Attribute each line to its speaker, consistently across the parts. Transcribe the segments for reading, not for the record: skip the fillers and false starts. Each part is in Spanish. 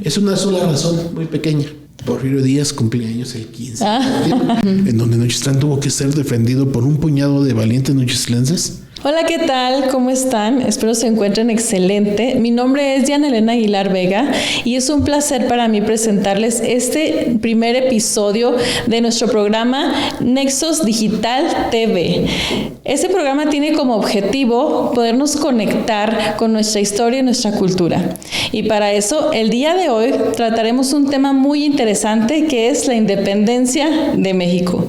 Speaker 1: Es una sola razón muy pequeña. Porfirio Díaz cumplía años el 15 en donde Nochixtlán tuvo que ser defendido por un puñado de valientes nochixtlenses.
Speaker 2: Hola, ¿qué tal? ¿Cómo están? Espero se encuentren excelente. Mi nombre es Diana Elena Aguilar Vega y es un placer para mí presentarles este primer episodio de nuestro programa Nexos Digital TV. Este programa tiene como objetivo podernos conectar con nuestra historia y nuestra cultura. Y para eso, el día de hoy trataremos un tema muy interesante que es la independencia de México.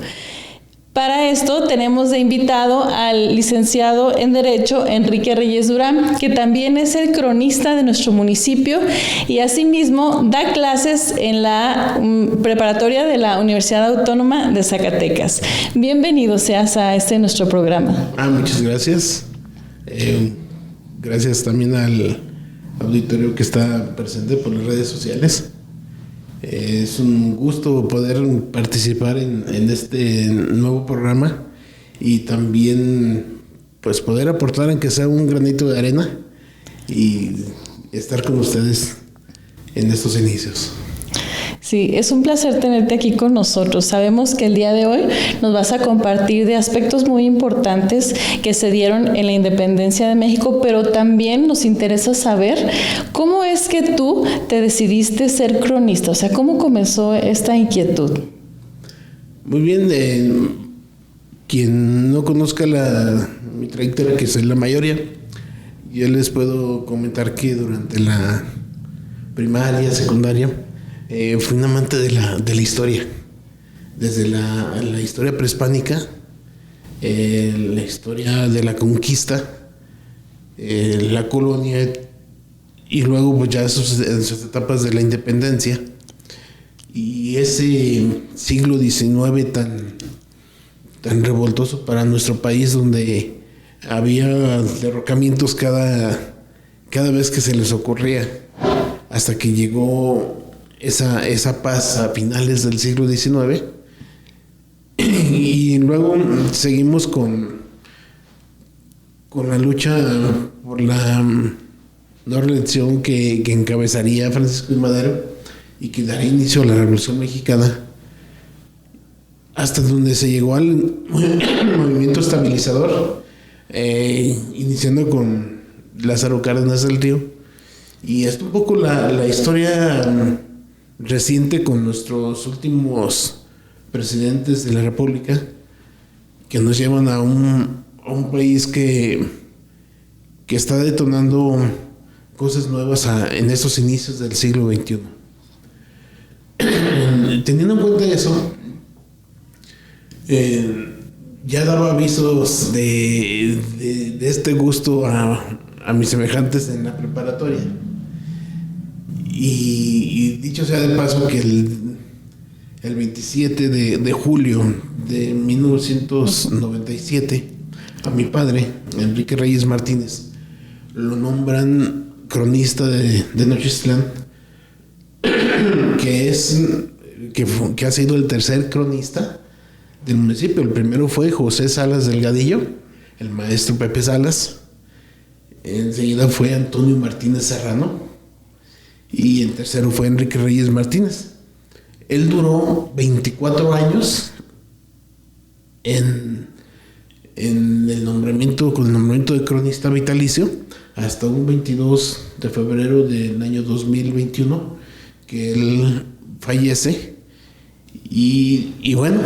Speaker 2: Para esto tenemos de invitado al licenciado en Derecho Enrique Reyes Durán, que también es el cronista de nuestro municipio y asimismo da clases en la preparatoria de la Universidad Autónoma de Zacatecas. Bienvenido seas a nuestro programa.
Speaker 1: Muchas gracias. Gracias también al auditorio que está presente por las redes sociales. Es un gusto poder participar en este nuevo programa y también pues poder aportar aunque sea un granito de arena y estar con ustedes en estos inicios.
Speaker 2: Sí, es un placer tenerte aquí con nosotros. Sabemos que el día de hoy nos vas a compartir de aspectos muy importantes que se dieron en la independencia de México, pero también nos interesa saber cómo es que tú te decidiste ser cronista, o sea, ¿cómo comenzó esta inquietud?
Speaker 1: Muy bien, quien no conozca mi trayectoria, que soy la mayoría, yo les puedo comentar que durante la primaria, secundaria, fui un amante de la historia, desde la historia prehispánica, la historia de la conquista, la colonia y luego pues ya en sus etapas de la independencia y ese siglo XIX tan revoltoso para nuestro país, donde había derrocamientos cada vez que se les ocurría, hasta que llegó esa paz a finales del siglo XIX y luego seguimos con la lucha por la no reelección que encabezaría Francisco I. Madero y que daría inicio a la Revolución Mexicana, hasta donde se llegó al movimiento estabilizador, iniciando con Lázaro Cárdenas del Río, y es un poco la historia reciente con nuestros últimos presidentes de la República, que nos llevan a un país que está detonando cosas nuevas en estos inicios del siglo XXI. Teniendo en cuenta eso, ya daba avisos de este gusto a mis semejantes en la preparatoria. Y dicho sea de paso que el 27 de julio de 1997 a mi padre, Enrique Reyes Martínez, lo nombran cronista de Nochixtlán, que ha sido el tercer cronista del municipio. El primero fue José Salas Delgadillo, el maestro Pepe Salas. Enseguida fue Antonio Martínez Serrano y el tercero fue Enrique Reyes Martínez. Él duró 24 años con el nombramiento de cronista vitalicio, hasta un 22 de febrero del año 2021 que él fallece. Y bueno,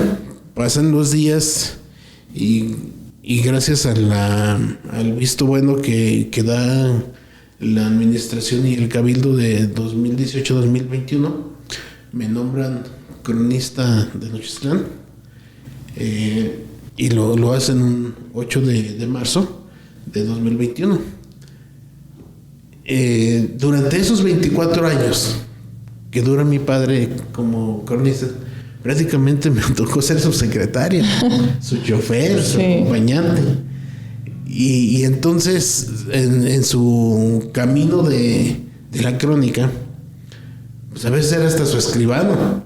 Speaker 1: pasan los días y gracias al visto bueno que da la administración y el cabildo de 2018-2021, me nombran cronista de Nochixtlán, y lo hacen un 8 de marzo de 2021. Durante esos 24 años que dura mi padre como cronista, prácticamente me tocó ser su secretaria, su chofer, su acompañante. Y entonces, en su camino de la crónica, pues a veces era hasta su escribano.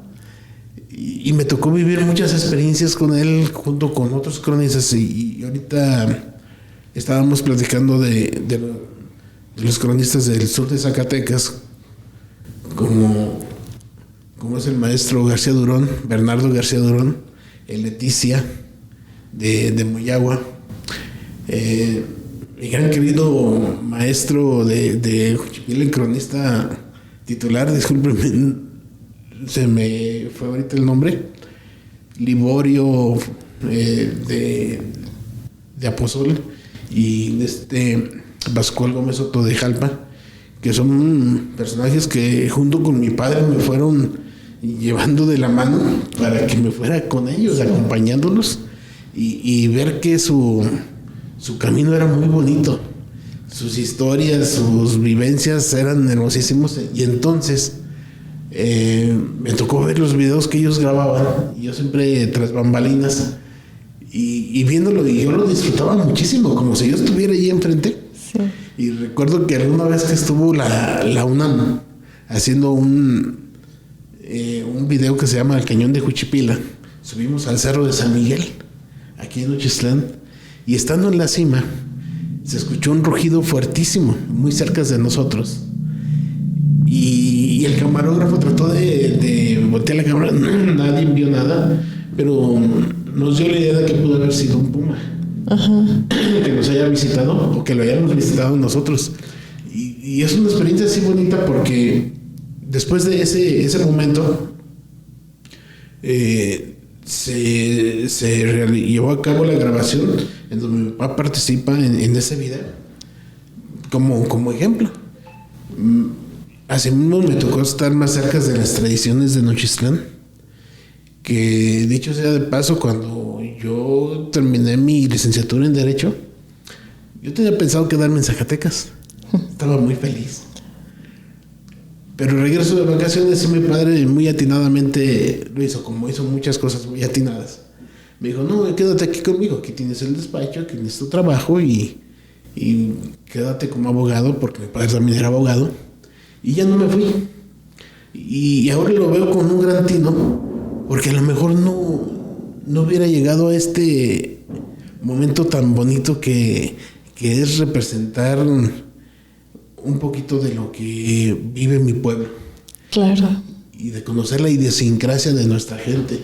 Speaker 1: Y me tocó vivir muchas experiencias con él, junto con otros cronistas. Y ahorita estábamos platicando de los cronistas del sur de Zacatecas, como es el maestro García Durón, Bernardo García Durón, el Leticia de Moyagua, mi gran querido maestro de Juchipila, el cronista titular, discúlpenme, se me fue ahorita el nombre, Liborio de Aposol, y Pascual Gómez Soto de Jalpa, que son personajes que junto con mi padre me fueron llevando de la mano para que me fuera con ellos, acompañándolos, y ver que su camino era muy bonito, sus historias, sus vivencias eran hermosísimos. Y entonces me tocó ver los videos que ellos grababan, y yo siempre tras bambalinas, y viéndolo, y yo lo disfrutaba muchísimo, como si yo estuviera allí enfrente.
Speaker 2: Sí.
Speaker 1: Y recuerdo que alguna vez que estuvo la UNAM haciendo un video que se llama El Cañón de Juchipila, subimos al Cerro de San Miguel, aquí en Nochistlán, y estando en la cima se escuchó un rugido fuertísimo muy cerca de nosotros, y el camarógrafo trató de voltear la cámara. Nadie vio nada, pero nos dio la idea de que pudo haber sido un puma. Ajá. Que nos haya visitado, o que lo hayamos visitado nosotros, y es una experiencia así bonita, porque después de ese momento se llevó a cabo la grabación en donde mi papá participa en ese video como ejemplo. Así mismo me tocó estar más cerca de las tradiciones de Nochistlán, que dicho sea de paso, cuando yo terminé mi licenciatura en Derecho, yo tenía pensado quedarme en Zacatecas. Estaba muy feliz. Pero regreso de vacaciones, y mi padre muy atinadamente lo hizo, como hizo muchas cosas muy atinadas. Me dijo: no, quédate aquí conmigo, aquí tienes el despacho, aquí tienes tu trabajo, y quédate como abogado, porque mi padre también era abogado. Y ya no me fui. Y ahora lo veo con un gran tino, porque a lo mejor no hubiera llegado a este momento tan bonito que es representar un poquito de lo que vive mi pueblo.
Speaker 2: Claro.
Speaker 1: Y de conocer la idiosincrasia de nuestra gente.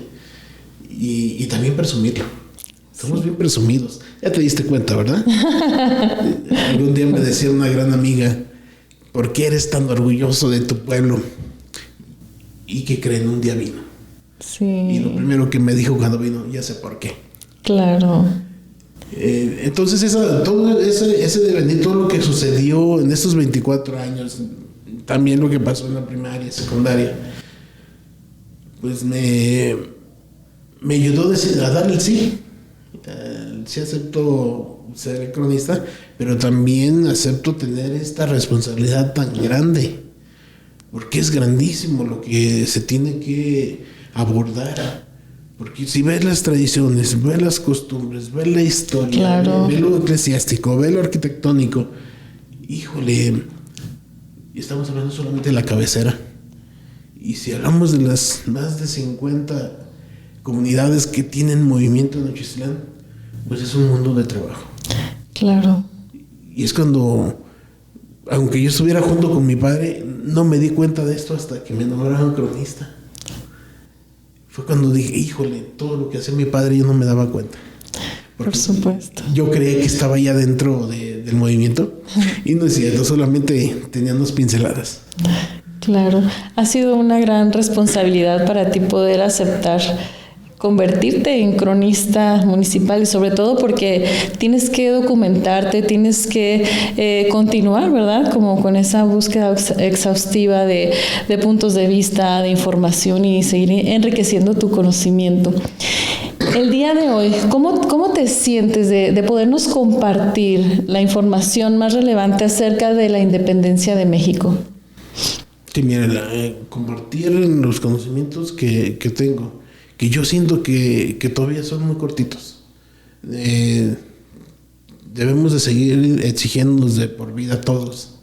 Speaker 1: Y también presumirlo. Somos bien presumidos. Ya te diste cuenta, ¿verdad? Algún día me decía una gran amiga: ¿por qué eres tan orgulloso de tu pueblo? ¿Y qué creen? Un día vino.
Speaker 2: Sí.
Speaker 1: Y lo primero que me dijo cuando vino: ya sé por qué.
Speaker 2: Claro.
Speaker 1: Entonces todo ese devenir, todo lo que sucedió en estos 24 años, también lo que pasó en la primaria, secundaria, pues me ayudó a dar el sí. Sí acepto ser el cronista, pero también acepto tener esta responsabilidad tan grande, porque es grandísimo lo que se tiene que abordar. Porque si ves las tradiciones, ves las costumbres, ves la historia, claro, ves lo eclesiástico, ves lo arquitectónico, híjole, estamos hablando solamente de la cabecera. Y si hablamos de las más de 50 comunidades que tienen movimiento en Nochistlán, pues es un mundo de trabajo. Claro. Y es cuando, aunque yo estuviera junto con mi padre, no me di cuenta de esto hasta que me nombraron cronista. Fue cuando dije: híjole, todo lo que hacía mi padre yo no me daba cuenta. Por supuesto. Yo creía que estaba ya dentro del movimiento, y no es cierto, solamente tenía unas pinceladas.
Speaker 2: Claro, ha sido una gran responsabilidad para ti poder aceptar convertirte en cronista municipal, y sobre todo porque tienes que documentarte, tienes que continuar, ¿verdad? Como con esa búsqueda exhaustiva de puntos de vista, de información, y seguir enriqueciendo tu conocimiento. El día de hoy, ¿cómo te sientes de podernos compartir la información más relevante acerca de la independencia de México?
Speaker 1: Sí, mira, compartir los conocimientos que tengo, que yo siento que todavía son muy cortitos. Debemos de seguir exigiéndonos de por vida a todos.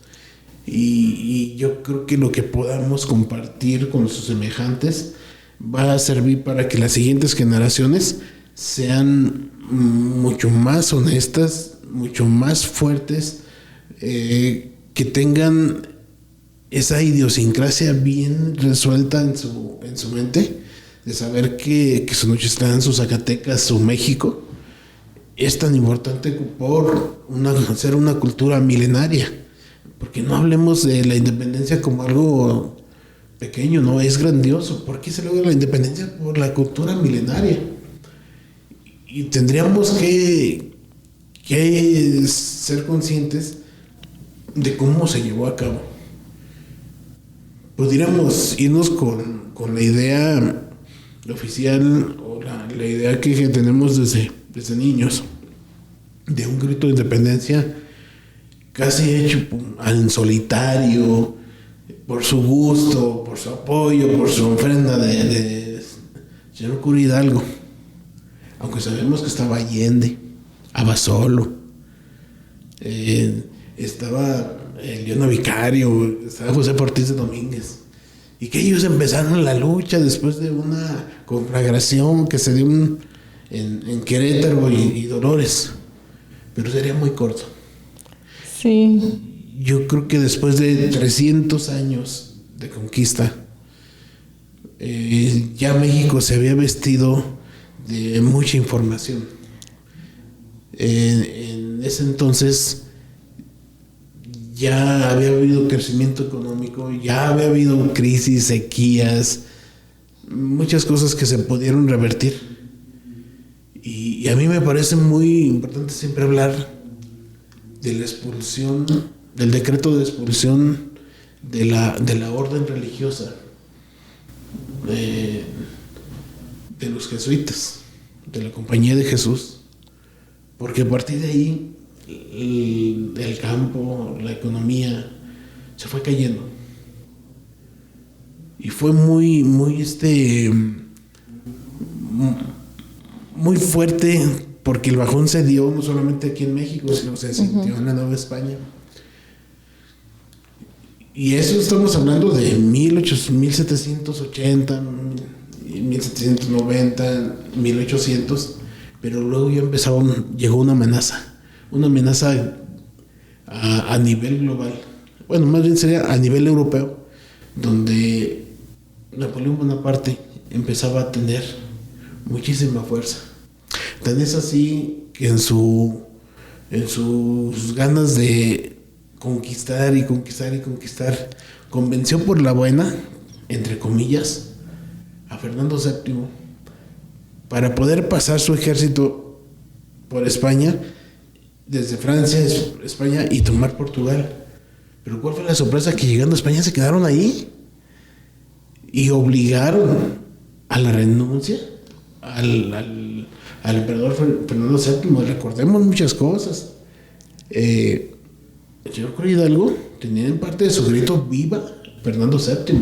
Speaker 1: Y yo creo que lo que podamos compartir con sus semejantes va a servir para que las siguientes generaciones sean mucho más honestas, mucho más fuertes, que tengan esa idiosincrasia bien resuelta en su mente, de saber que Sonochistán, su Zacatecas, su México, es tan importante por ser una cultura milenaria. Porque no hablemos de la independencia como algo pequeño, no, es grandioso. ¿Por qué se logra la independencia? Por la cultura milenaria. Y tendríamos que ser conscientes de cómo se llevó a cabo. Pudiéramos irnos con la idea oficial o la idea que tenemos desde niños de un grito de independencia casi hecho en solitario, por su gusto, por su apoyo, por su ofrenda de señor cura Hidalgo. Aunque sabemos que estaba Allende, Abasolo, estaba Leona Vicario, estaba José Ortiz de Domínguez, y que ellos empezaron la lucha después de una conflagración que se dio en Querétaro y Dolores, pero sería muy corto.
Speaker 2: Sí.
Speaker 1: Yo creo que después de 300 años de conquista, ya México se había vestido de mucha información. En ese entonces ya había habido crecimiento económico, ya había habido crisis, sequías, muchas cosas que se pudieron revertir. Y a mí me parece muy importante siempre hablar de la expulsión, del decreto de expulsión de la orden religiosa de los jesuitas, de la Compañía de Jesús, porque a partir de ahí el campo, la economía se fue cayendo y fue muy fuerte, porque el bajón se dio no solamente aquí en México, sino se sintió en la Nueva España. Y eso estamos hablando de 1780, 1790, 1800, pero luego ya llegó una amenaza a nivel global. Bueno, más bien sería a nivel europeo, donde Napoleón Bonaparte empezaba a tener muchísima fuerza. Tan es así que en sus ganas de conquistar, convenció por la buena, entre comillas, a Fernando VII para poder pasar su ejército por España, desde Francia, España, y tomar Portugal. Pero ¿cuál fue la sorpresa? Que llegando a España se quedaron ahí y obligaron a la renuncia al emperador Fernando VII. Recordemos muchas cosas. El señor cura Hidalgo tenía en parte de su grito viva Fernando VII.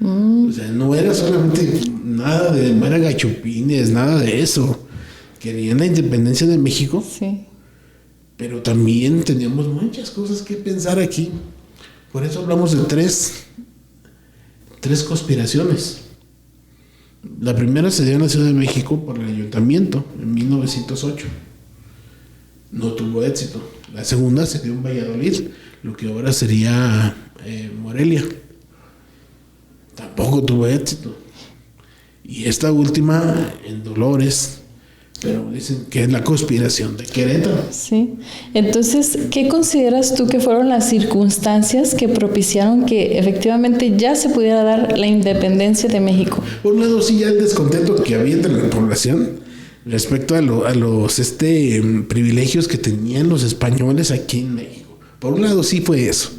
Speaker 1: O sea, no era solamente nada de gachupines, nada de eso. Querían la independencia de México.
Speaker 2: Sí.
Speaker 1: Pero también teníamos muchas cosas que pensar aquí. Por eso hablamos de tres conspiraciones. La primera se dio en la Ciudad de México por el Ayuntamiento en 1908. No tuvo éxito. La segunda se dio en Valladolid, lo que ahora sería Morelia. Tampoco tuvo éxito. Y esta última en Dolores, pero dicen que es la conspiración de Querétaro.
Speaker 2: Sí. Entonces, ¿qué consideras tú que fueron las circunstancias que propiciaron que efectivamente ya se pudiera dar la independencia de México?
Speaker 1: Por un lado, sí, ya el descontento que había entre la población respecto a los privilegios que tenían los españoles aquí en México. Por un lado, sí fue eso.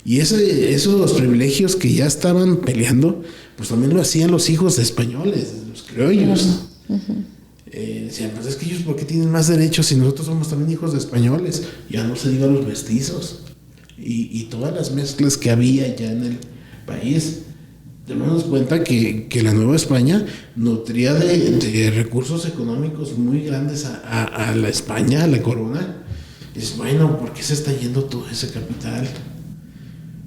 Speaker 1: Y esos privilegios que ya estaban peleando, pues también lo hacían los hijos de españoles, los criollos. Decían, pues es que ellos, ¿por qué tienen más derechos si nosotros somos también hijos de españoles? Ya no se diga los mestizos y todas las mezclas que había ya en el país. Tenemos cuenta que la Nueva España nutría de recursos económicos muy grandes a la España, a la corona. Y dices, bueno, ¿por qué se está yendo todo ese capital?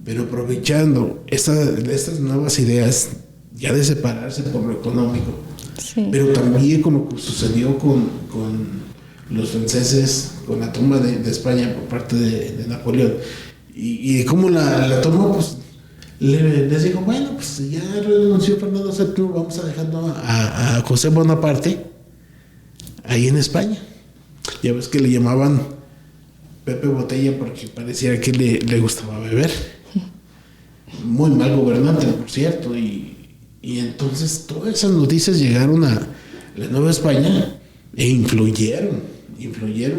Speaker 1: Pero aprovechando estas nuevas ideas ya de separarse por lo económico.
Speaker 2: Sí.
Speaker 1: Pero también como sucedió con los franceses, con la toma de España por parte de Napoleón. Y como la tomó, pues les dijo, bueno, pues ya renunció Fernando VII, vamos a dejarlo a José Bonaparte ahí en España. Ya ves que le llamaban Pepe Botella porque parecía que le gustaba beber. Muy mal gobernante, por cierto. Y entonces todas esas noticias llegaron a la Nueva España e influyeron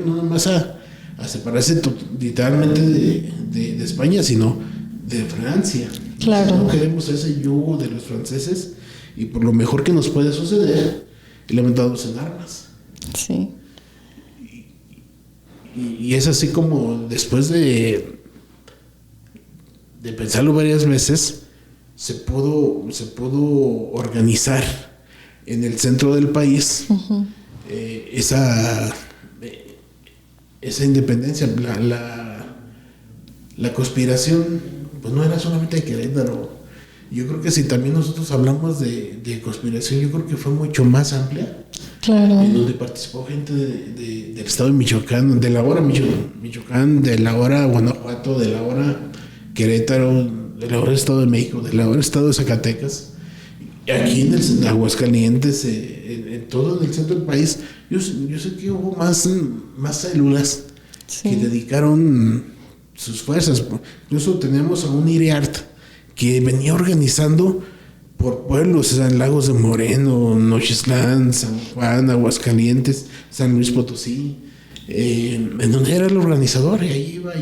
Speaker 1: no nomás a separarse literalmente de España, sino de Francia.
Speaker 2: Claro.
Speaker 1: No queremos ese yugo de los franceses y por lo mejor que nos puede suceder, levantados en armas.
Speaker 2: Sí.
Speaker 1: Y es así como después de pensarlo varias veces, se pudo organizar en el centro del país esa independencia. La conspiración pues no era solamente de Querétaro. Yo creo que si también nosotros hablamos de conspiración, yo creo que fue mucho más amplia.
Speaker 2: Claro.
Speaker 1: En donde participó gente del estado de Michoacán, de la hora Michoacán, de la hora Guanajuato, de la hora Querétaro, de la hora Estado de México, de la hora Estado de Zacatecas. Aquí en Aguascalientes, en todo el centro del país, yo sé que hubo más células que dedicaron sus fuerzas. Incluso tenemos a un IREART que venía organizando por pueblos, o sea, Lagos de Moreno, Nochistlán, San Juan, Aguascalientes, San Luis Potosí, en donde era el organizador, y ahí iba,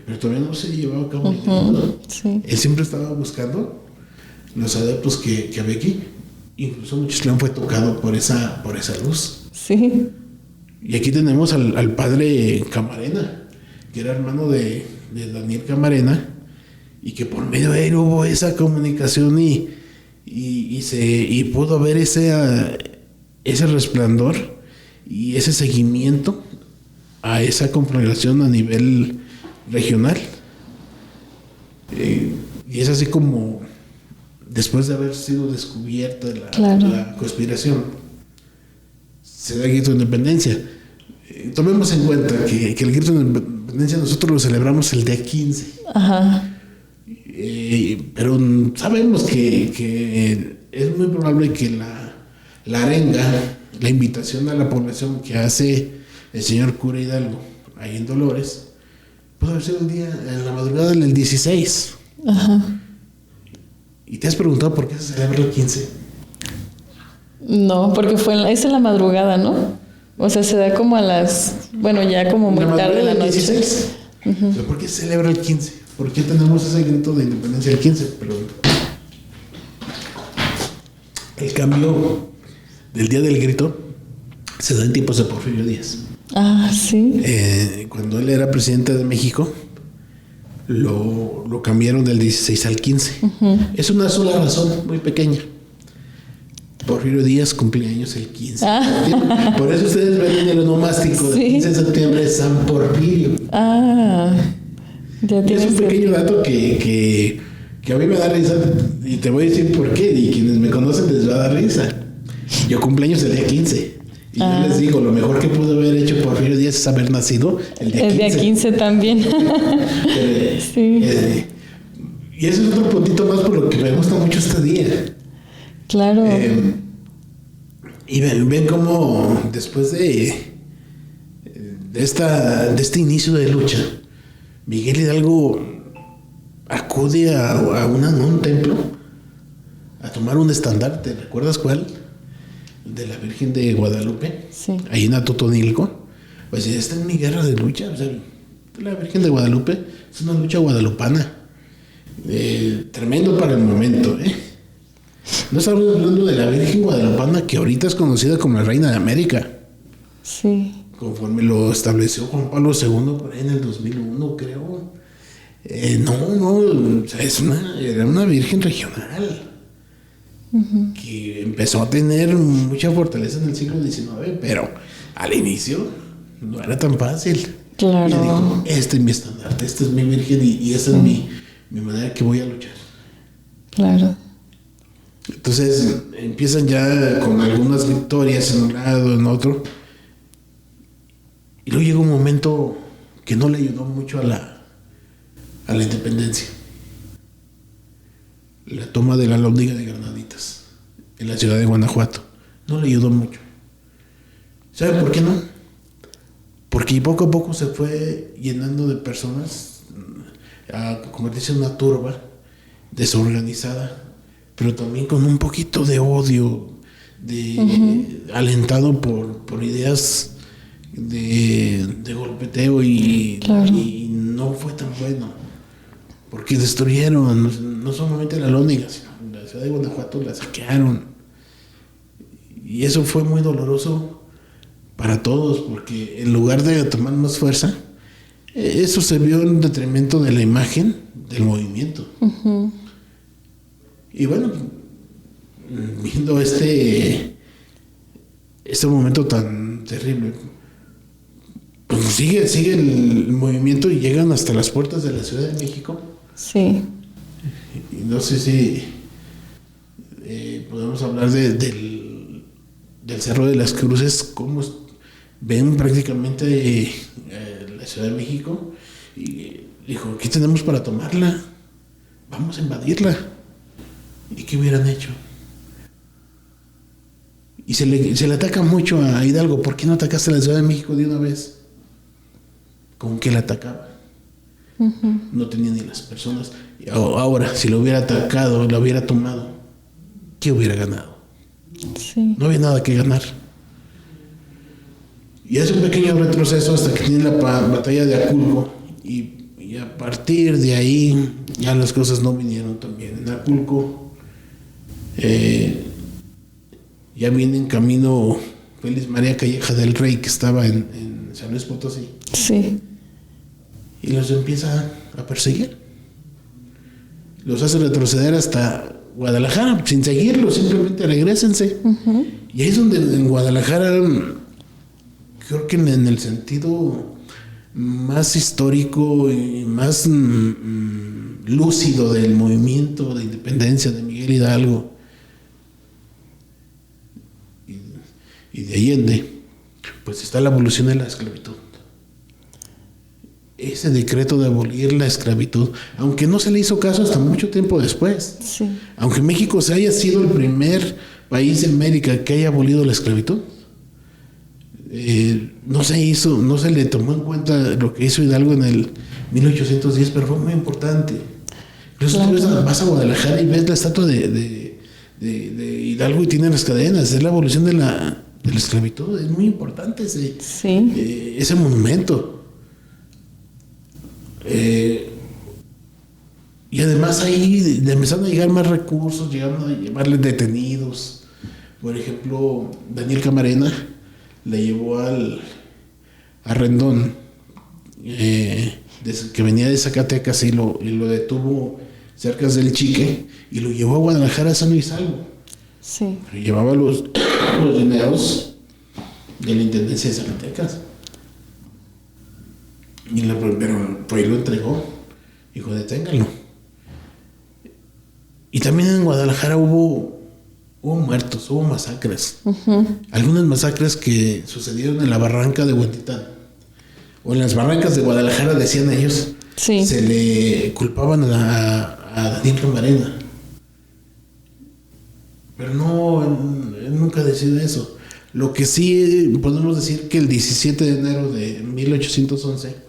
Speaker 1: pero todavía no se llevaba a cabo.
Speaker 2: Sí.
Speaker 1: Él siempre estaba buscando los adeptos que había aquí. Incluso Nochistlán fue tocado por esa luz.
Speaker 2: Sí.
Speaker 1: Y aquí tenemos al padre Camarena, que era hermano de Daniel Camarena, y que por medio de él hubo esa comunicación y pudo haber ese resplandor y ese seguimiento a esa conflagración a nivel regional. Y es así como después de haber sido descubierta la conspiración, se da el grito de independencia. Tomemos en cuenta que el grito de independencia nosotros lo celebramos el día 15.
Speaker 2: Ajá.
Speaker 1: Pero sabemos que es muy probable que la arenga, la invitación a la población que hace el señor cura Hidalgo ahí en Dolores, puede haber sido en la madrugada del 16.
Speaker 2: Ajá.
Speaker 1: ¿Y te has preguntado por qué se celebra el 15?
Speaker 2: No, porque es en la madrugada, ¿no? O sea, se da como ya como muy tarde en la noche.
Speaker 1: 16. ¿Pero por qué se celebra el 15? ¿Por qué tenemos ese grito de independencia el 15? Pero el cambio del día del grito se da en tiempos de Porfirio Díaz.
Speaker 2: Ah, sí.
Speaker 1: Cuando él era presidente de México, lo cambiaron del 16 al 15. Es una sola razón muy pequeña. Porfirio Díaz cumplía años el 15. Por eso ustedes ven el onomástico del 15 de septiembre, San Porfirio.
Speaker 2: Ya
Speaker 1: es un pequeño dato que a mí me da risa y te voy a decir por qué, y quienes me conocen les va a dar risa. Yo cumpleaños el día 15 y yo les digo, lo mejor que pudo haber hecho Porfirio Díaz es haber nacido el día 15.
Speaker 2: El día 15 también. Sí.
Speaker 1: Y ese es otro puntito más por lo que me gusta mucho este día.
Speaker 2: Claro.
Speaker 1: Y ven cómo después de este inicio de lucha, Miguel Hidalgo acude a un templo a tomar un estandarte. ¿Recuerdas cuál? De la Virgen de Guadalupe.
Speaker 2: Sí.
Speaker 1: Ahí en Atotonilco. Pues ya está en mi guerra de lucha. O sea, la Virgen de Guadalupe es una lucha guadalupana. Tremendo para el momento, No estamos hablando de la Virgen Guadalupana, que ahorita es conocida como la Reina de América.
Speaker 2: Sí.
Speaker 1: Conforme lo estableció Juan Pablo II por ahí en el 2001, creo. O sea, era una virgen regional que empezó a tener mucha fortaleza en el siglo XIX, pero al inicio no era tan fácil.
Speaker 2: Claro.
Speaker 1: Y ella dijo, este es mi estandarte, esta es mi virgen y esta es mi manera que voy a luchar.
Speaker 2: Claro.
Speaker 1: Entonces empiezan ya con algunas victorias en un lado, en otro. Y luego llega un momento que no le ayudó mucho a la independencia. la toma de la Alhóndiga de Granaditas en la ciudad de Guanajuato. No le ayudó mucho. ¿Sabe por qué no? Porque poco a poco se fue llenando de personas a convertirse en una turba desorganizada, pero también con un poquito de odio, alentado por ideas de golpeteo y no fue tan bueno, porque destruyeron no solamente la Alhóndiga, sino la ciudad de Guanajuato, la saquearon, y eso fue muy doloroso para todos, porque en lugar de tomar más fuerza, eso se vio en detrimento de la imagen del movimiento. Y bueno, viendo este momento tan terrible, pues sigue el movimiento y llegan hasta las puertas de la Ciudad de México.
Speaker 2: Sí.
Speaker 1: Y no sé si podemos hablar del Cerro de las Cruces, cómo ven prácticamente la Ciudad de México, y dijo, ¿qué tenemos para tomarla? Vamos a invadirla. ¿Y qué hubieran hecho? Y se le ataca mucho a Hidalgo. ¿Por qué no atacaste a la Ciudad de México de una vez? ¿Con qué la atacaba? No tenía ni las personas. Ahora, si lo hubiera atacado, lo hubiera tomado, ¿qué hubiera ganado?
Speaker 2: Sí.
Speaker 1: No había nada que ganar. Y hace un pequeño retroceso hasta que tiene la batalla de Aculco. Y a partir de ahí, ya las cosas no vinieron tan bien. En Aculco, ya viene en camino Félix María Calleja del Rey, que estaba en San Luis Potosí.
Speaker 2: Sí.
Speaker 1: Y los empieza a perseguir. Los hace retroceder hasta Guadalajara, sin seguirlos, simplemente regrésense. Y ahí es donde en Guadalajara, creo que en el sentido más histórico y más lúcido del movimiento de independencia de Miguel Hidalgo y de Allende, pues está la abolición de la esclavitud. Ese decreto de abolir la esclavitud, aunque no se le hizo caso hasta mucho tiempo después.
Speaker 2: Sí.
Speaker 1: Aunque México se haya sido el primer país de América que haya abolido la esclavitud, no se le tomó en cuenta lo que hizo Hidalgo en el 1810, pero fue muy importante. Incluso tú vas a Guadalajara y ves la estatua de Hidalgo y tiene las cadenas. Es la abolición de la esclavitud. Es muy importante ese monumento. Y además ahí empezaron a llegar más recursos, llegaron a llevarles detenidos. Por ejemplo, Daniel Camarena le llevó a Rendón, que venía de Zacatecas, y lo detuvo cerca del Chique y lo llevó a Guadalajara a San Luis Hidalgo.
Speaker 2: Sí.
Speaker 1: Pero llevaba los dineros de la Intendencia de Zacatecas. Pero pues lo entregó. Dijo, deténganlo. Y también en Guadalajara hubo muertos, hubo masacres. Algunas masacres que sucedieron en la barranca de Huentitán, o en las barrancas de Guadalajara, decían ellos.
Speaker 2: Sí.
Speaker 1: Se le culpaban a Daniel Camarena. Pero no, él nunca decidió eso. Lo que sí podemos decir que el 17 de enero de 1811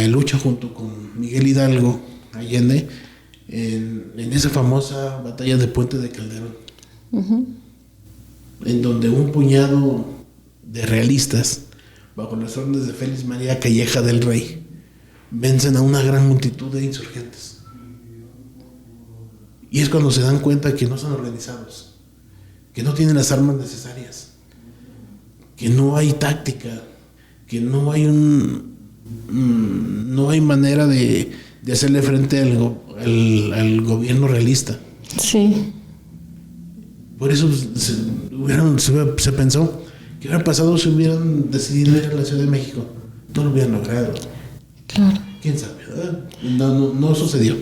Speaker 1: lucha junto con Miguel Hidalgo Allende en esa famosa batalla de Puente de Calderón, en donde un puñado de realistas, bajo las órdenes de Félix María Calleja del Rey, vencen a una gran multitud de insurgentes. Y es cuando se dan cuenta que no son organizados, que no tienen las armas necesarias, que no hay táctica, que no hay no hay manera de hacerle frente al gobierno realista.
Speaker 2: Sí.
Speaker 1: Por eso se pensó que hubiera pasado si hubieran decidido ir a la Ciudad de México. No lo hubieran logrado.
Speaker 2: Claro.
Speaker 1: ¿Quién sabe? No sucedió.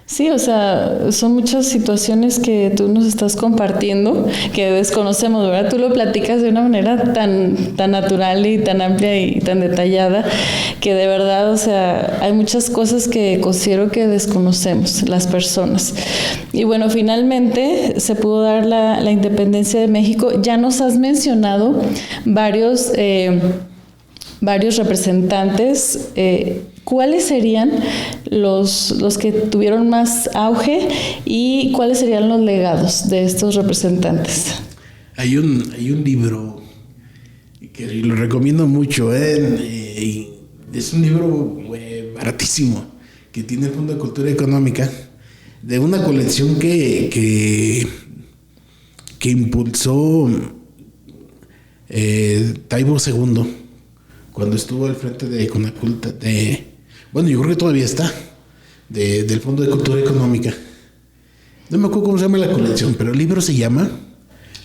Speaker 2: Sí, o sea, son muchas situaciones que tú nos estás compartiendo que desconocemos, ¿verdad? Tú lo platicas de una manera tan natural y tan amplia y tan detallada que de verdad, o sea, hay muchas cosas que considero que desconocemos las personas. Y bueno, finalmente se pudo dar la independencia de México. Ya nos has mencionado varios representantes. ¿Cuáles serían los que tuvieron más auge y cuáles serían los legados de estos representantes?
Speaker 1: Hay un libro que lo recomiendo mucho, y es un libro baratísimo que tiene el Fondo de Cultura Económica, de una colección que impulsó Taibo II cuando estuvo al frente de Conaculta, bueno, yo creo que todavía está, del Fondo de Cultura Económica. No me acuerdo cómo se llama la colección, pero el libro se llama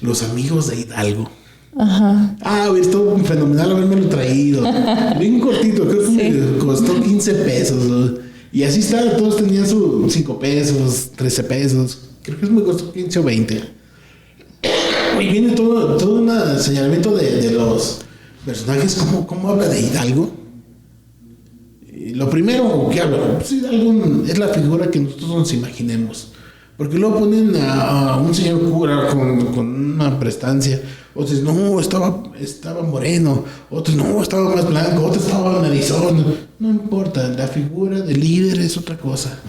Speaker 1: Los Amigos de Hidalgo.
Speaker 2: Ajá.
Speaker 1: Estuvo fenomenal haberme lo traído. Bien cortito, creo que me costó 15 pesos. Y así está, todos tenían sus 5 pesos, 13 pesos. Creo que me costó 15 o 20. Y viene todo un señalamiento de los personajes, cómo habla de Hidalgo. Lo primero que habla, pues Hidalgo es la figura que nosotros nos imaginemos. Porque luego ponen a un señor cura con una prestancia. Otros, no, estaba moreno. Otros, no, estaba más blanco. Otros, estaba narizón. No importa, la figura del líder es otra cosa.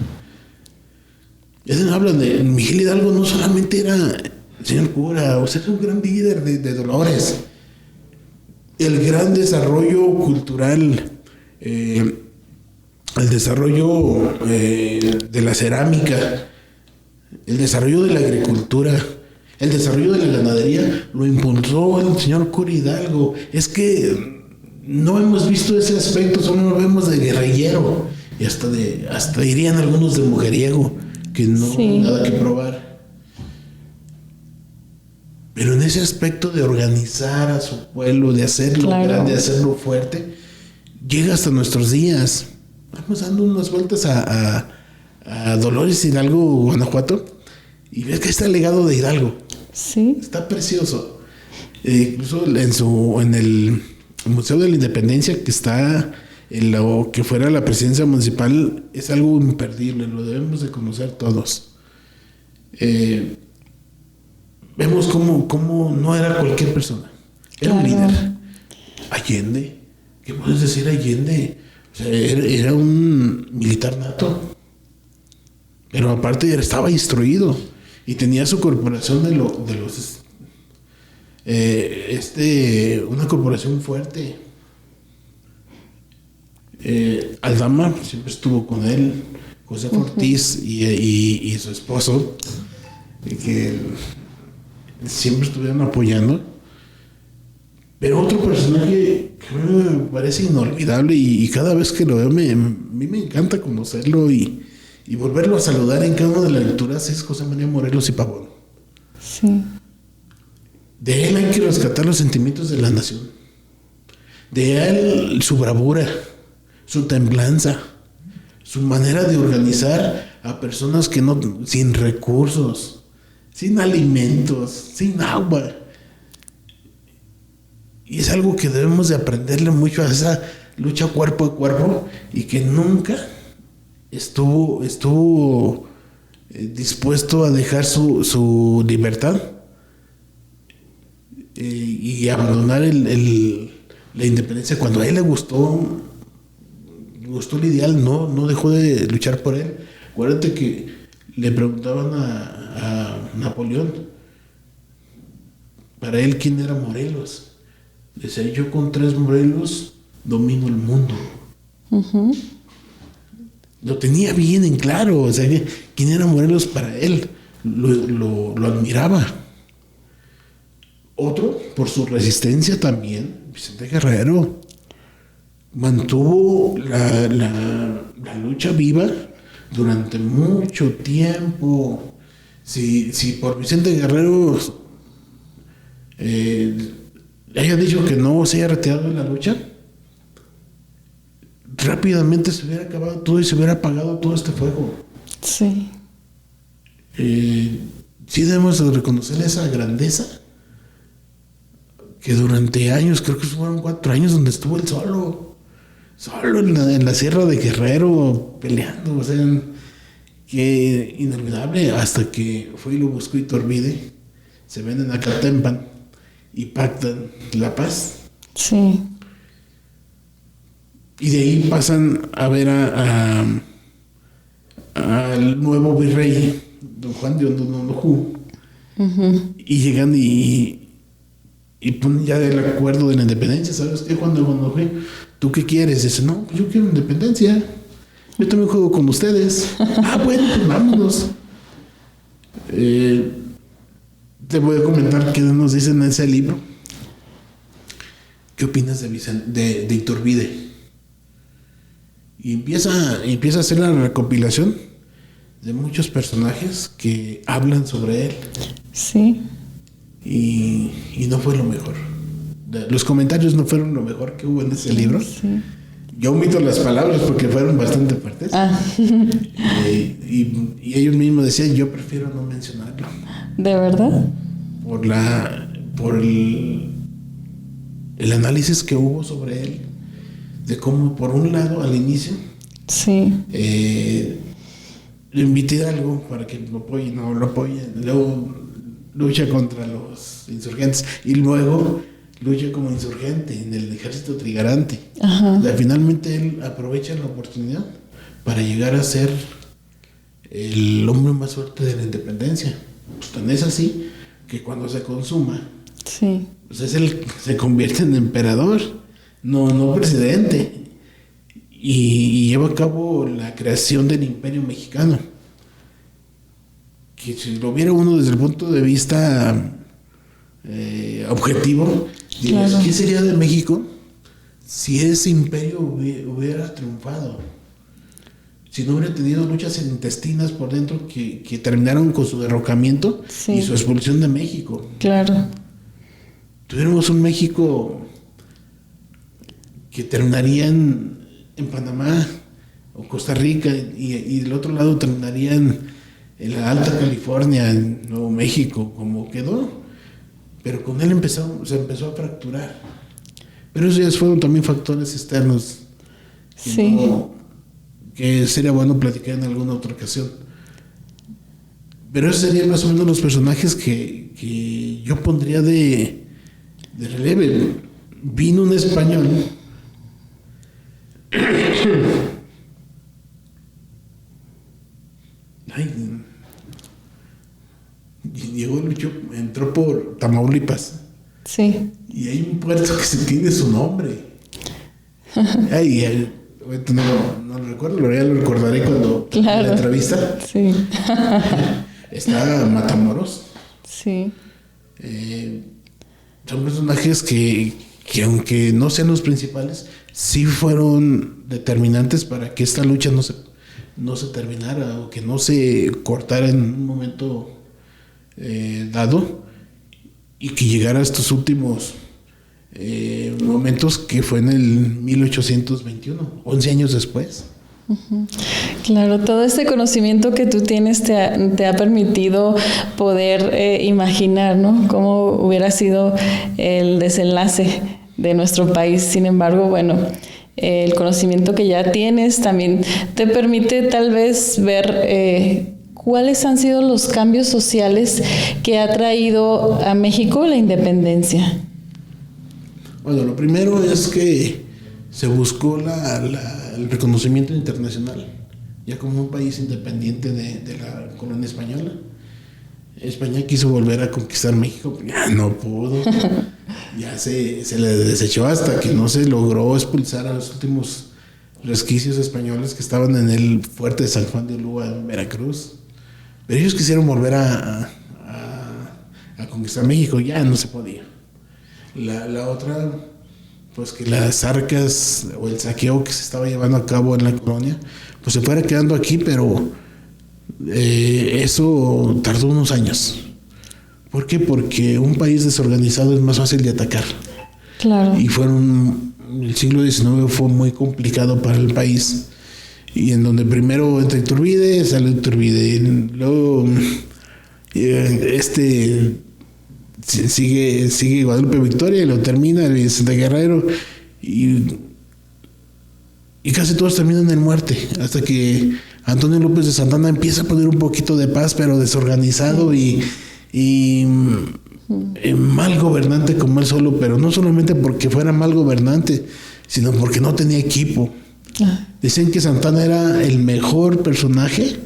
Speaker 1: Ya se hablan de Miguel Hidalgo, no solamente era el señor cura, o sea, era un gran líder de Dolores. El gran desarrollo cultural, el desarrollo de la cerámica, el desarrollo de la agricultura, el desarrollo de la ganadería, lo impulsó el señor cura Hidalgo. Es que no hemos visto ese aspecto, solo lo vemos de guerrillero y hasta dirían algunos de mujeriego, que no hay nada que probar. Pero en ese aspecto de organizar a su pueblo, de hacerlo grande, de hacerlo fuerte, llega hasta nuestros días. Vamos dando unas vueltas a Dolores Hidalgo, Guanajuato, y ves que está el legado de Hidalgo.
Speaker 2: Sí.
Speaker 1: Está precioso. Incluso en el Museo de la Independencia, que está en lo que fuera la presidencia municipal, es algo imperdible, lo debemos de conocer todos. Vemos cómo no era cualquier persona, era un líder. Allende, ¿qué puedes decir Allende? O sea, era un militar nato, pero aparte estaba instruido y tenía su corporación de los una corporación fuerte. Aldama siempre estuvo con él, José Ortiz y su esposo, que siempre estuvieron apoyando. Pero otro personaje que me parece inolvidable y cada vez que lo veo a mí me encanta conocerlo y volverlo a saludar en cada una de las lecturas es José María Morelos y Pavón.
Speaker 2: Sí.
Speaker 1: De él hay que rescatar los sentimientos de la nación. De él su bravura, su templanza, su manera de organizar a personas que sin recursos, sin alimentos, sin agua. Y es algo que debemos de aprenderle mucho a esa lucha cuerpo a cuerpo y que nunca estuvo dispuesto a dejar su libertad y abandonar la independencia. Cuando a él le gustó el ideal, no dejó de luchar por él. Acuérdate que le preguntaban a Napoleón, para él, ¿quién era Morelos? Decía, yo con 3 Morelos domino el mundo.
Speaker 2: Uh-huh.
Speaker 1: Lo tenía bien en claro, o sea, quién era Morelos para él, lo admiraba. Otro, por su resistencia también, Vicente Guerrero, mantuvo la lucha viva durante mucho tiempo. Si por Vicente Guerrero le haya dicho que no se haya retirado de la lucha, rápidamente se hubiera acabado todo y se hubiera apagado todo este fuego.
Speaker 2: Sí.
Speaker 1: Sí debemos de reconocer esa grandeza que durante años, creo que fueron 4 años donde estuvo él solo en la Sierra de Guerrero peleando, o sea, que inolvidable, hasta que fue y lo buscó Iturbide, se ven en Acatempan y pactan la paz.
Speaker 2: Sí.
Speaker 1: Y de ahí pasan a ver al nuevo virrey, don Juan de Hondonojú, y llegan y ponen ya el acuerdo de la independencia. ¿Sabes qué, Juan de Hondonojú? ¿Tú qué quieres? Dice, no, yo quiero independencia. Yo también juego con ustedes. Bueno, pues vámonos. Te voy a comentar qué nos dicen en ese libro. ¿Qué opinas de Iturbide? Y empieza a hacer la recopilación de muchos personajes que hablan sobre él.
Speaker 2: Sí.
Speaker 1: Y no fue lo mejor. Los comentarios no fueron lo mejor que hubo en ese libro.
Speaker 2: Sí.
Speaker 1: Yo omito las palabras porque fueron bastante fuertes. Y ellos mismos decían, yo prefiero no mencionarlo.
Speaker 2: ¿De verdad?
Speaker 1: Por el análisis que hubo sobre él, de cómo por un lado al inicio
Speaker 2: sí,
Speaker 1: le invité algo para que lo apoyen, no lo apoyen, luego lucha contra los insurgentes y luego lucha como insurgente en el ejército trigarante.
Speaker 2: Ajá.
Speaker 1: O sea, finalmente él aprovecha la oportunidad para llegar a ser el hombre más fuerte de la independencia. Pues tan es así que cuando se consuma,
Speaker 2: sí,
Speaker 1: pues se convierte en emperador, no presidente, y lleva a cabo la creación del Imperio Mexicano. Que si lo viera uno desde el punto de vista objetivo, dirías,
Speaker 2: claro,
Speaker 1: ¿qué sería de México si ese imperio hubiera triunfado? Si no hubiera tenido luchas intestinas por dentro que terminaron con su derrocamiento, sí, y su expulsión de México.
Speaker 2: Claro.
Speaker 1: Tuviéramos un México que terminaría en Panamá o Costa Rica y del otro lado terminaría en la Alta California, en Nuevo México, como quedó. Pero con él se empezó a fracturar. Pero esos ya fueron también factores externos
Speaker 2: sí,
Speaker 1: que sería bueno platicar en alguna otra ocasión. Pero esos serían más o menos los personajes que yo pondría de relieve. Vino un español entró por Tamaulipas.
Speaker 2: Sí.
Speaker 1: Y hay un puerto que se tiene su nombre. No lo recuerdo, pero ya lo recordaré cuando
Speaker 2: claro,
Speaker 1: la entrevista.
Speaker 2: Sí.
Speaker 1: Está Matamoros.
Speaker 2: Sí.
Speaker 1: Son personajes que aunque no sean los principales, sí fueron determinantes para que esta lucha no se terminara o que no se cortara en un momento dado y que llegara a estos últimos momentos, que fue en el 1821, 11 años después.
Speaker 2: Claro, todo este conocimiento que tú tienes te ha permitido poder imaginar, ¿no?, cómo hubiera sido el desenlace de nuestro país. Sin embargo, bueno, el conocimiento que ya tienes también te permite tal vez ver cuáles han sido los cambios sociales que ha traído a México la independencia.
Speaker 1: Bueno, lo primero es que se buscó el reconocimiento internacional, ya como un país independiente de la colonia española. España quiso volver a conquistar México, ya no pudo. Ya se le desechó hasta que no se logró expulsar a los últimos resquicios españoles que estaban en el fuerte de San Juan de Ulúa en Veracruz. Pero ellos quisieron volver a conquistar México, ya no se podía. La otra, pues que las arcas o el saqueo que se estaba llevando a cabo en la colonia, pues se fuera quedando aquí, pero eso tardó unos años. ¿Por qué? Porque un país desorganizado es más fácil de atacar.
Speaker 2: Claro.
Speaker 1: Y el siglo XIX fue muy complicado para el país. y en donde primero entra Iturbide, sale Iturbide, y luego sigue Guadalupe Victoria y lo termina el Vicente Guerrero, y casi todos terminan en muerte, hasta que Antonio López de Santana empieza a poner un poquito de paz, pero desorganizado y mal gobernante como él solo, pero no solamente porque fuera mal gobernante, sino porque no tenía equipo. Dicen que Santana era el mejor personaje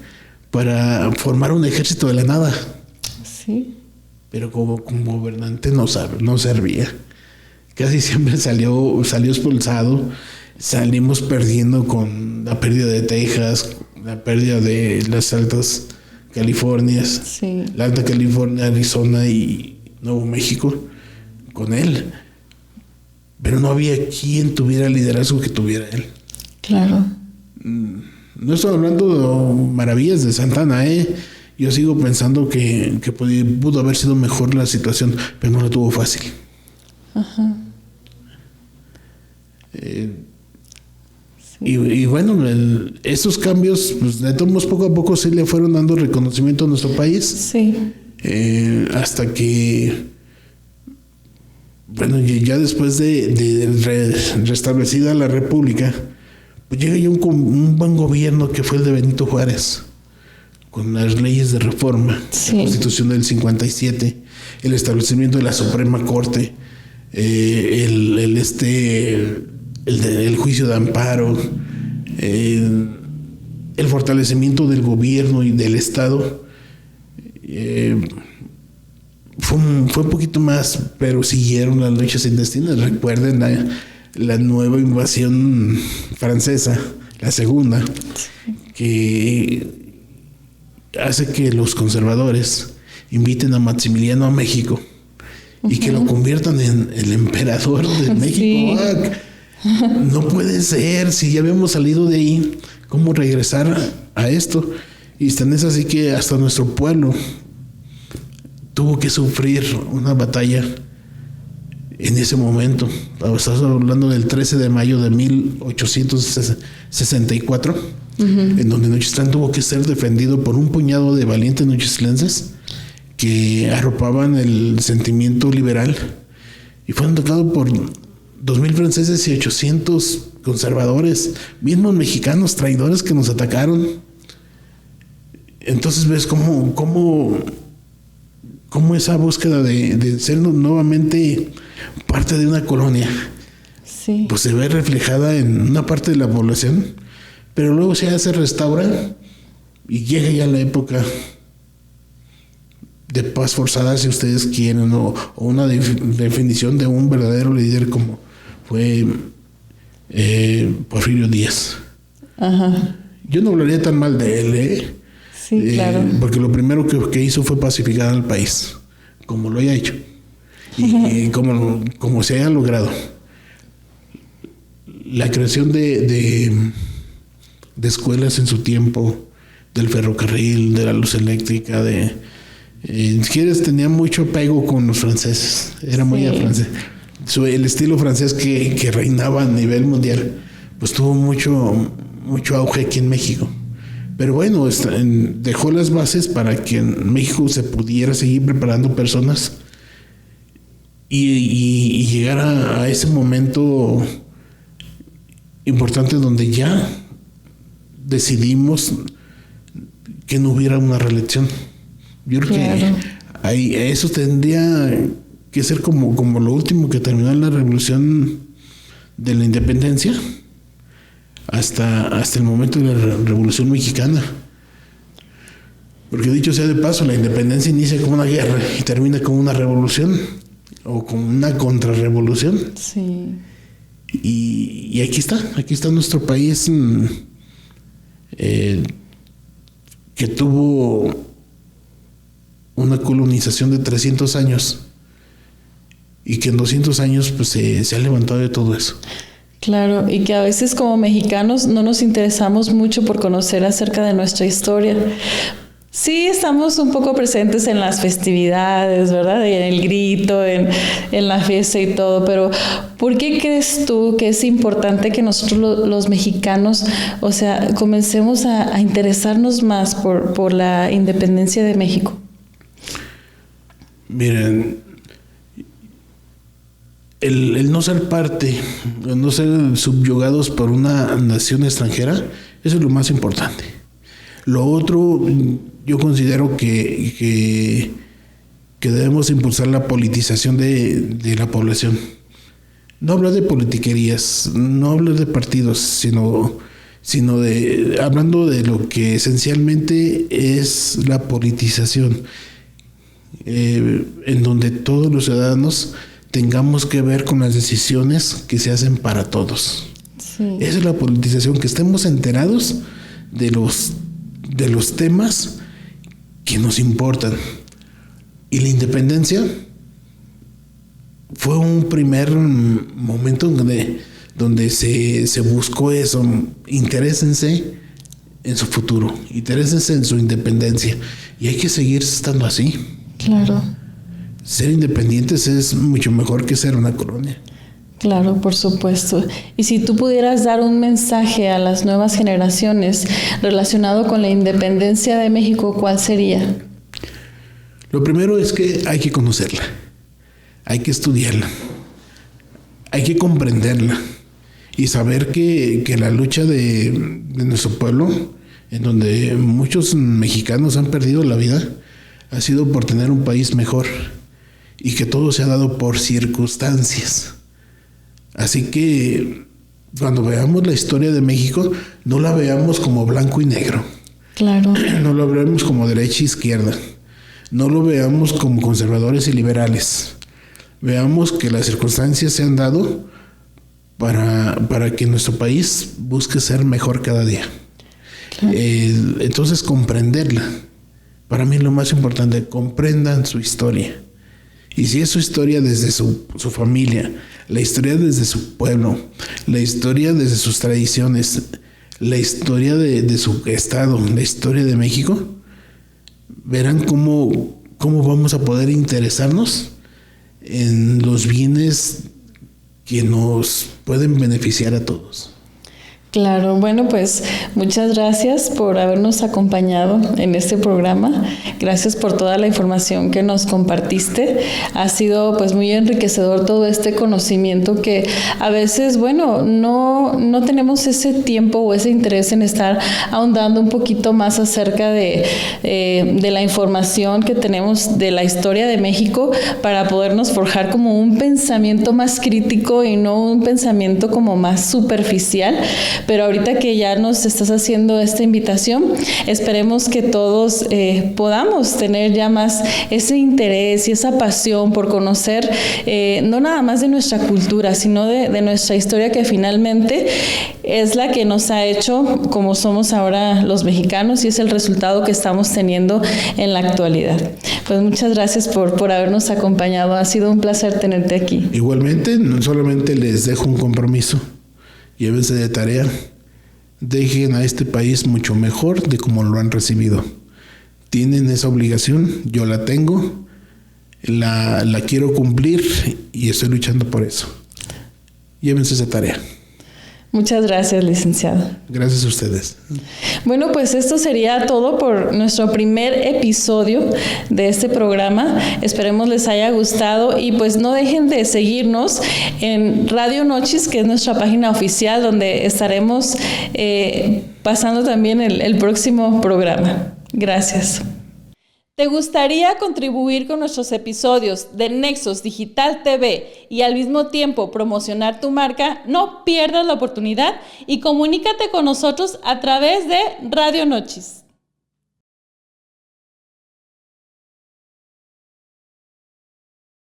Speaker 1: para formar un ejército de la nada.
Speaker 2: Sí.
Speaker 1: Pero como gobernante no servía. Casi siempre salió expulsado. Salimos perdiendo con la pérdida de Texas, la pérdida de las altas Californias,
Speaker 2: sí,
Speaker 1: la Alta California, Arizona y Nuevo México con él. Pero no había quien tuviera el liderazgo que tuviera él.
Speaker 2: Claro.
Speaker 1: No estoy hablando de maravillas de Santana, Yo sigo pensando que pudo haber sido mejor la situación, pero no la tuvo fácil.
Speaker 2: Ajá.
Speaker 1: Y bueno, esos cambios, pues, de todos modos, poco a poco sí le fueron dando reconocimiento a nuestro país.
Speaker 2: Sí.
Speaker 1: Hasta que, bueno, ya después de restablecida la República, pues llega ya un buen gobierno que fue el de Benito Juárez, con las leyes de reforma, sí, la Constitución del 57, el establecimiento de la Suprema Corte, el juicio de amparo, el fortalecimiento del gobierno y del Estado. Fue un poquito más, pero siguieron las luchas intestinas. Recuerden la nueva invasión francesa, la segunda, que hace que los conservadores inviten a Maximiliano a México y que lo conviertan en el emperador de México. Sí. No puede ser, si ya habíamos salido de ahí, ¿cómo regresar a esto? Y tan es así que hasta nuestro pueblo tuvo que sufrir una batalla en ese momento. Estamos hablando del 13 de mayo de 1864, en donde Nochitlán tuvo que ser defendido por un puñado de valientes nochitlenses que arropaban el sentimiento liberal y fueron atacados por 2,000 franceses y 800 conservadores, mismos mexicanos traidores que nos atacaron. Entonces ves cómo esa búsqueda de ser nuevamente parte de una colonia,
Speaker 2: sí,
Speaker 1: pues se ve reflejada en una parte de la población, pero luego se restaura y llega ya la época de paz forzada, si ustedes quieren, o una definición de un verdadero líder como fue Porfirio Díaz.
Speaker 2: Ajá.
Speaker 1: Yo no hablaría tan mal de él,
Speaker 2: Sí, claro.
Speaker 1: Porque lo primero que hizo fue pacificar al país, como lo haya hecho y como se haya logrado. La creación de escuelas en su tiempo, del ferrocarril, de la luz eléctrica, si quieres, tenía mucho apego con los franceses, era muy francés. El estilo francés que reinaba a nivel mundial, pues tuvo mucho auge aquí en México. Pero bueno, dejó las bases para que en México se pudiera seguir preparando personas y llegar a ese momento importante donde ya decidimos que no hubiera una reelección. Yo creo que eso tendría que ser como lo último que terminó la revolución de la independencia hasta el momento de la Revolución Mexicana. Porque dicho sea de paso, la independencia inicia como una guerra y termina como una revolución o como una contrarrevolución.
Speaker 2: Sí.
Speaker 1: Y aquí está nuestro país que tuvo una colonización de 300 años y que en 200 años pues se ha levantado de todo eso.
Speaker 2: Claro, y que a veces como mexicanos no nos interesamos mucho por conocer acerca de nuestra historia. Sí, estamos un poco presentes en las festividades, ¿verdad? En el grito, en la fiesta y todo, pero ¿por qué crees tú que es importante que nosotros los mexicanos, o sea, comencemos a interesarnos más por la independencia de México?
Speaker 1: Miren, el no ser parte, el no ser subyugados por una nación extranjera, eso es lo más importante. Lo otro, yo considero que debemos impulsar la politización de la población. No hablar de politiquerías, no hablar de partidos, sino hablando de lo que esencialmente es la politización, en donde todos los ciudadanos tengamos que ver con las decisiones que se hacen para todos.
Speaker 2: Sí.
Speaker 1: Esa es la politización, que estemos enterados de los temas que nos importan. Y la independencia fue un primer momento donde se buscó eso. Interésense en su futuro, interésense en su independencia, y hay que seguir estando así.
Speaker 2: Claro.
Speaker 1: Ser independientes es mucho mejor que ser una colonia.
Speaker 2: Claro, por supuesto. Y si tú pudieras dar un mensaje a las nuevas generaciones relacionado con la independencia de México, ¿cuál sería?
Speaker 1: Lo primero es que hay que conocerla, hay que estudiarla, hay que comprenderla y saber que la lucha de nuestro pueblo, en donde muchos mexicanos han perdido la vida, ha sido por tener un país mejor, y que todo se ha dado por circunstancias. Así que cuando veamos la historia de México, no la veamos como blanco y negro.
Speaker 2: Claro.
Speaker 1: No lo veamos como derecha e izquierda. No lo veamos como conservadores y liberales. Veamos que las circunstancias se han dado para que nuestro país busque ser mejor cada día. Claro. Entonces, comprenderla. Para mí lo más importante, comprendan su historia. Y si es su historia desde su familia, la historia desde su pueblo, la historia desde sus tradiciones, la historia de su estado, la historia de México, verán cómo vamos a poder interesarnos en los bienes que nos pueden beneficiar a todos.
Speaker 2: Claro, bueno, pues muchas gracias por habernos acompañado en este programa. Gracias por toda la información que nos compartiste. Ha sido pues muy enriquecedor todo este conocimiento que a veces, bueno, no tenemos ese tiempo o ese interés en estar ahondando un poquito más acerca de la información que tenemos de la historia de México, para podernos forjar como un pensamiento más crítico y no un pensamiento como más superficial. Pero ahorita que ya nos estás haciendo esta invitación, esperemos que todos podamos tener ya más ese interés y esa pasión por conocer no nada más de nuestra cultura, sino de nuestra historia, que finalmente es la que nos ha hecho como somos ahora los mexicanos, y es el resultado que estamos teniendo en la actualidad. Pues muchas gracias por habernos acompañado. Ha sido un placer tenerte aquí.
Speaker 1: Igualmente, no solamente les dejo un compromiso. Llévense de tarea, dejen a este país mucho mejor de como lo han recibido. Tienen esa obligación, yo la tengo, la quiero cumplir y estoy luchando por eso. Llévense esa tarea.
Speaker 2: Muchas gracias, licenciado.
Speaker 1: Gracias a ustedes.
Speaker 2: Bueno, pues esto sería todo por nuestro primer episodio de este programa. Esperemos les haya gustado, y pues no dejen de seguirnos en Radio Nochis, que es nuestra página oficial, donde estaremos pasando también el próximo programa. Gracias. ¿Te gustaría contribuir con nuestros episodios de Nexos Digital TV y al mismo tiempo promocionar tu marca? No pierdas la oportunidad y comunícate con nosotros a través de Radio Nochis.